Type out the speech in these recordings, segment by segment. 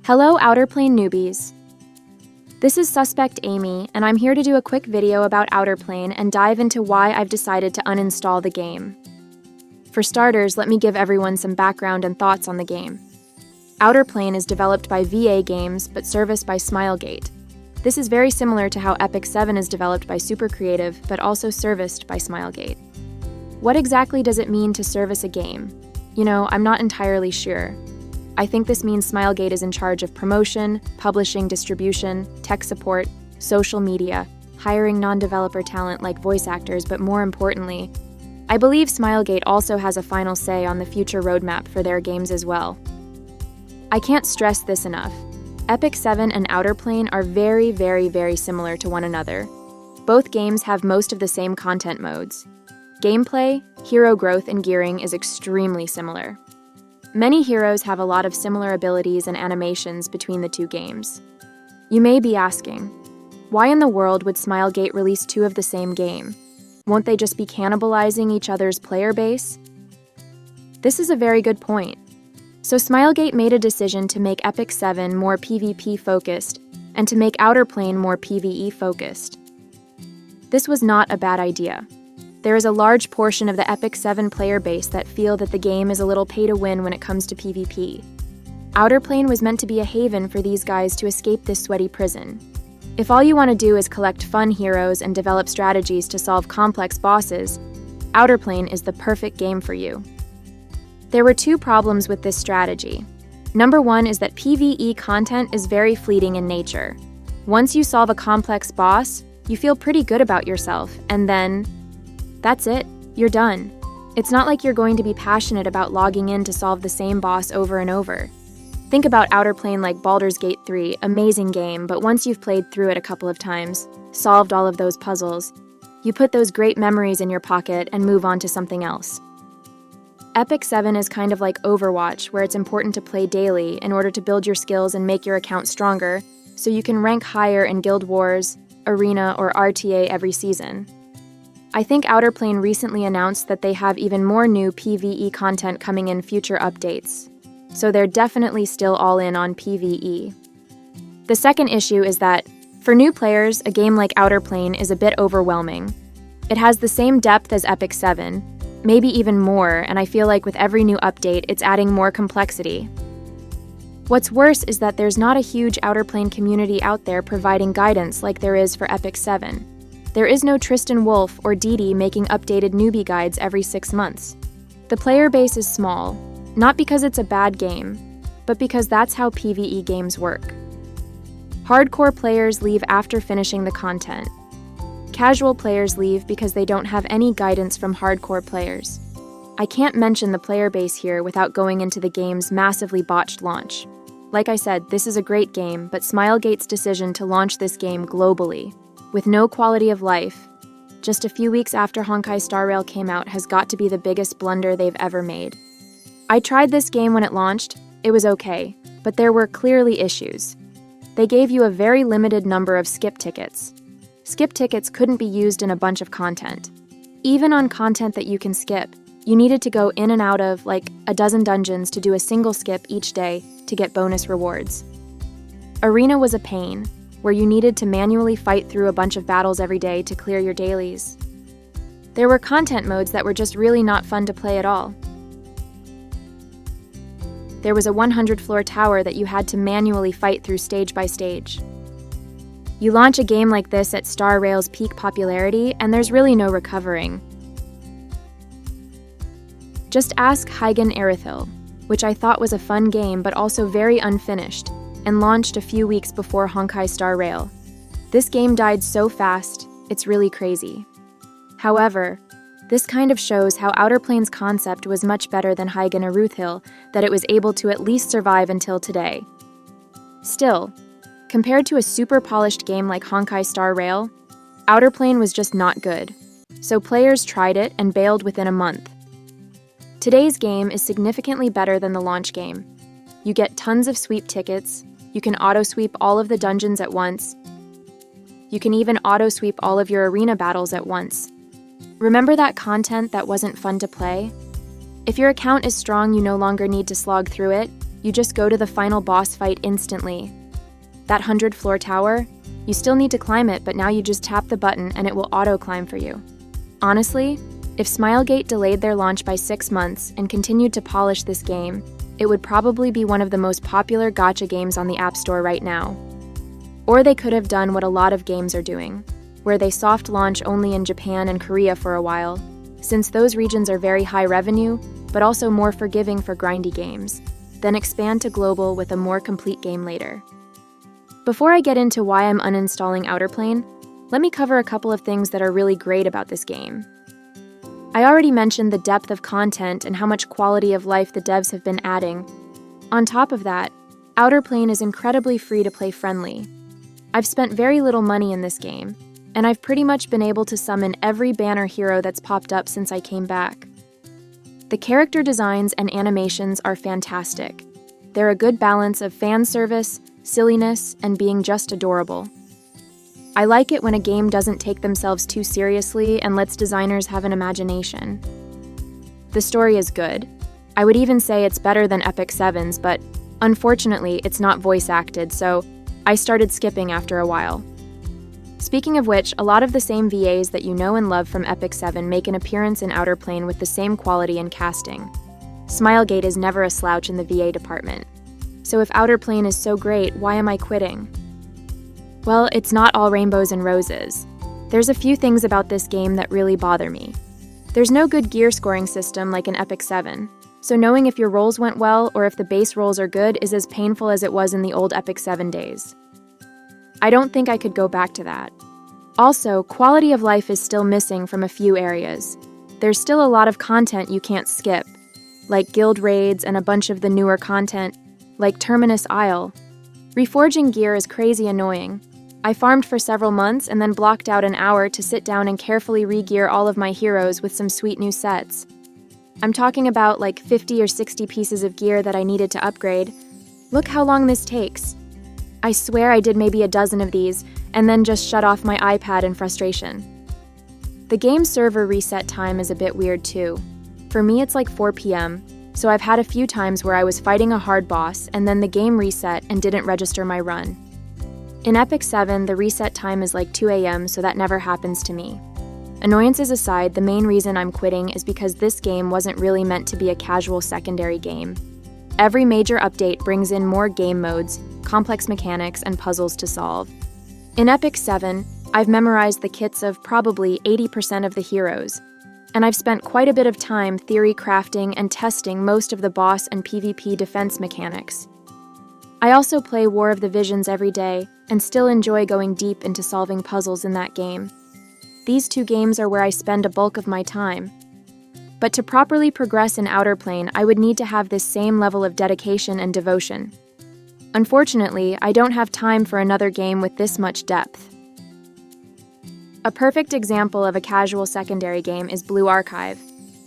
Hello, Outerplane newbies. This is Suspect Amy, and I'm here to do a quick video about Outerplane and dive into why I've decided to uninstall the game. For starters, let me give everyone some background and thoughts on the game. Outerplane is developed by VA Games, but serviced by Smilegate. This is very similar to how Epic 7 is developed by Super Creative, but also serviced by Smilegate. What exactly does it mean to service a game? I'm not entirely sure. I think this means Smilegate is in charge of promotion, publishing, distribution, tech support, social media, hiring non-developer talent like voice actors, but more importantly, I believe Smilegate also has a final say on the future roadmap for their games as well. I can't stress this enough. Epic 7 and Outerplane are very, very, very similar to one another. Both games have most of the same content modes. Gameplay, hero growth, and gearing is extremely similar. Many heroes have a lot of similar abilities and animations between the two games. You may be asking, why in the world would Smilegate release two of the same game? Won't they just be cannibalizing each other's player base? This is a very good point. So Smilegate made a decision to make Epic 7 more PvP focused and to make Outerplane more PvE focused. This was not a bad idea. There is a large portion of the Epic 7 player base that feel that the game is a little pay-to-win when it comes to PvP. Outerplane was meant to be a haven for these guys to escape this sweaty prison. If all you want to do is collect fun heroes and develop strategies to solve complex bosses, Outerplane is the perfect game for you. There were two problems with this strategy. Number one is that PvE content is very fleeting in nature. Once you solve a complex boss, you feel pretty good about yourself, and then that's it, you're done. It's not like you're going to be passionate about logging in to solve the same boss over and over. Think about Outerplane like Baldur's Gate 3, amazing game, but once you've played through it a couple of times, solved all of those puzzles, you put those great memories in your pocket and move on to something else. Epic 7 is kind of like Overwatch, where it's important to play daily in order to build your skills and make your account stronger, so you can rank higher in Guild Wars, Arena, or RTA every season. I think Outerplane recently announced that they have even more new PvE content coming in future updates, so they're definitely still all in on PvE. The second issue is that, for new players, a game like Outerplane is a bit overwhelming. It has the same depth as Epic 7, maybe even more, and I feel like with every new update, it's adding more complexity. What's worse is that there's not a huge Outerplane community out there providing guidance like there is for Epic 7. There is no Tristan Wolf or Didi making updated newbie guides every 6 months. The player base is small, not because it's a bad game, but because that's how PvE games work. Hardcore players leave after finishing the content. Casual players leave because they don't have any guidance from hardcore players. I can't mention the player base here without going into the game's massively botched launch. Like I said, this is a great game, but Smilegate's decision to launch this game globally, with no quality of life, just a few weeks after Honkai Star Rail came out, has got to be the biggest blunder they've ever made. I tried this game when it launched, it was okay, but there were clearly issues. They gave you a very limited number of skip tickets. Skip tickets couldn't be used in a bunch of content. Even on content that you can skip, you needed to go in and out of like a dozen dungeons to do a single skip each day to get bonus rewards. Arena was a pain, where you needed to manually fight through a bunch of battles every day to clear your dailies. There were content modes that were just really not fun to play at all. There was a 100-floor tower that you had to manually fight through stage by stage. You launch a game like this at Star Rail's peak popularity, and there's really no recovering. Just ask Hygen Erithil, which I thought was a fun game but also very unfinished, and launched a few weeks before Honkai Star Rail. This game died so fast, it's really crazy. However, this kind of shows how Outerplane's concept was much better than Hygen Erithil, that it was able to at least survive until today. Still, compared to a super polished game like Honkai Star Rail, Outerplane was just not good, so players tried it and bailed within a month. Today's game is significantly better than the launch game. You get tons of sweep tickets, you can auto-sweep all of the dungeons at once, you can even auto-sweep all of your arena battles at once. Remember that content that wasn't fun to play? If your account is strong, you no longer need to slog through it, you just go to the final boss fight instantly. That 100-floor tower? You still need to climb it, but now you just tap the button and it will auto-climb for you. Honestly, if Smilegate delayed their launch by 6 months and continued to polish this game, it would probably be one of the most popular gacha games on the App Store right now. Or they could have done what a lot of games are doing, where they soft launch only in Japan and Korea for a while, since those regions are very high revenue, but also more forgiving for grindy games, then expand to global with a more complete game later. Before I get into why I'm uninstalling Outerplane, let me cover a couple of things that are really great about this game. I already mentioned the depth of content and how much quality of life the devs have been adding. On top of that, Outerplane is incredibly free-to-play friendly. I've spent very little money in this game, and I've pretty much been able to summon every banner hero that's popped up since I came back. The character designs and animations are fantastic. They're a good balance of fan service, silliness, and being just adorable. I like it when a game doesn't take themselves too seriously and lets designers have an imagination. The story is good. I would even say it's better than Epic 7's, but unfortunately, it's not voice acted, so I started skipping after a while. Speaking of which, a lot of the same VAs that you know and love from Epic 7 make an appearance in Outerplane with the same quality and casting. Smilegate is never a slouch in the VA department. So if Outerplane is so great, why am I quitting? Well, it's not all rainbows and roses. There's a few things about this game that really bother me. There's no good gear scoring system like in Epic 7, so knowing if your rolls went well or if the base rolls are good is as painful as it was in the old Epic 7 days. I don't think I could go back to that. Also, quality of life is still missing from a few areas. There's still a lot of content you can't skip, like guild raids and a bunch of the newer content, like Terminus Isle. Reforging gear is crazy annoying. I farmed for several months and then blocked out an hour to sit down and carefully re-gear all of my heroes with some sweet new sets. I'm talking about like 50 or 60 pieces of gear that I needed to upgrade. Look how long this takes. I swear I did maybe a dozen of these, and then just shut off my iPad in frustration. The game server reset time is a bit weird too. For me it's like 4 p.m., so I've had a few times where I was fighting a hard boss and then the game reset and didn't register my run. In Epic 7, the reset time is like 2 a.m., so that never happens to me. Annoyances aside, the main reason I'm quitting is because this game wasn't really meant to be a casual secondary game. Every major update brings in more game modes, complex mechanics, and puzzles to solve. In Epic 7, I've memorized the kits of probably 80% of the heroes, and I've spent quite a bit of time theory crafting and testing most of the boss and PvP defense mechanics. I also play War of the Visions every day, and still enjoy going deep into solving puzzles in that game. These two games are where I spend a bulk of my time. But to properly progress in Outerplane, I would need to have this same level of dedication and devotion. Unfortunately, I don't have time for another game with this much depth. A perfect example of a casual secondary game is Blue Archive.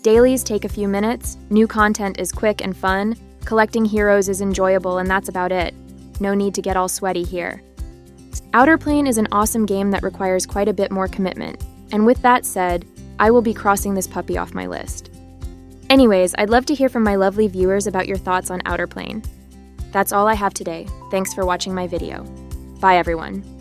Dailies take a few minutes, new content is quick and fun, collecting heroes is enjoyable, and that's about it. No need to get all sweaty here. Outerplane is an awesome game that requires quite a bit more commitment, and with that said, I will be crossing this puppy off my list. Anyways, I'd love to hear from my lovely viewers about your thoughts on Outerplane. That's all I have today. Thanks for watching my video. Bye everyone.